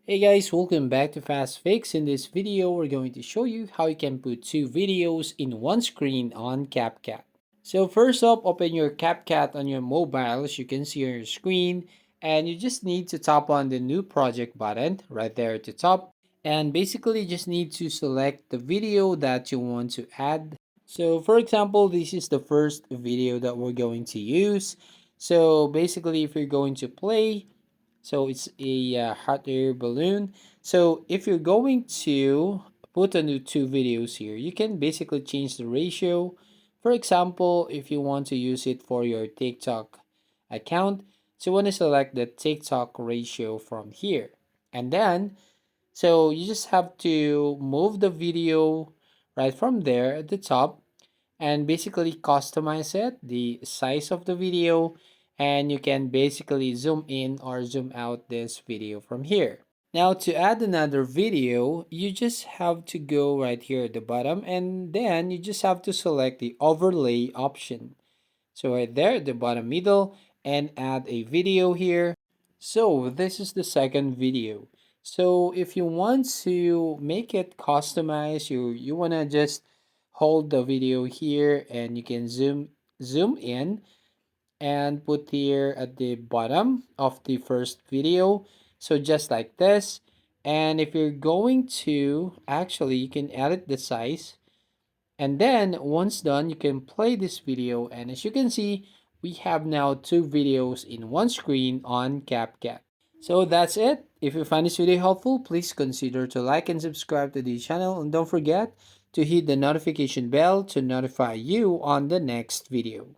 Hey guys, welcome back to Fast Fix. In this video, we're going to show you how you can put two videos in one screen on CapCut. So first up, open your CapCut on your mobile as you can see on your screen, and you just need to tap on the new project button right there at the top, and basically just need to select the video that you want to add. So for example, this is the first video that we're going to use. So basically, if you're going to play, so it's a hot air balloon. So if you're going to put a new two videos here, you can basically change the ratio. For example, if you want to use it for your TikTok account, so you want to select the TikTok ratio from here. And then, so you just have to move the video right from there at the top and basically customize it, the size of the video, and you can basically zoom in or zoom out this video from here. Now to add another video, you just have to go right here at the bottom and then you just have to select the overlay option. So right there at the bottom middle and add a video here. So this is the second video. So if you want to make it customized, you want to just hold the video here and you can zoom in and put here at the bottom of the first video. So just like this. And if you're going to actually you can edit the size, and then once done, you can play this video. And as you can see, we have now two videos in one screen on CapCut. So that's it. If you find this video helpful, please consider to like and subscribe to the channel. And don't forget to hit the notification bell to notify you on the next video.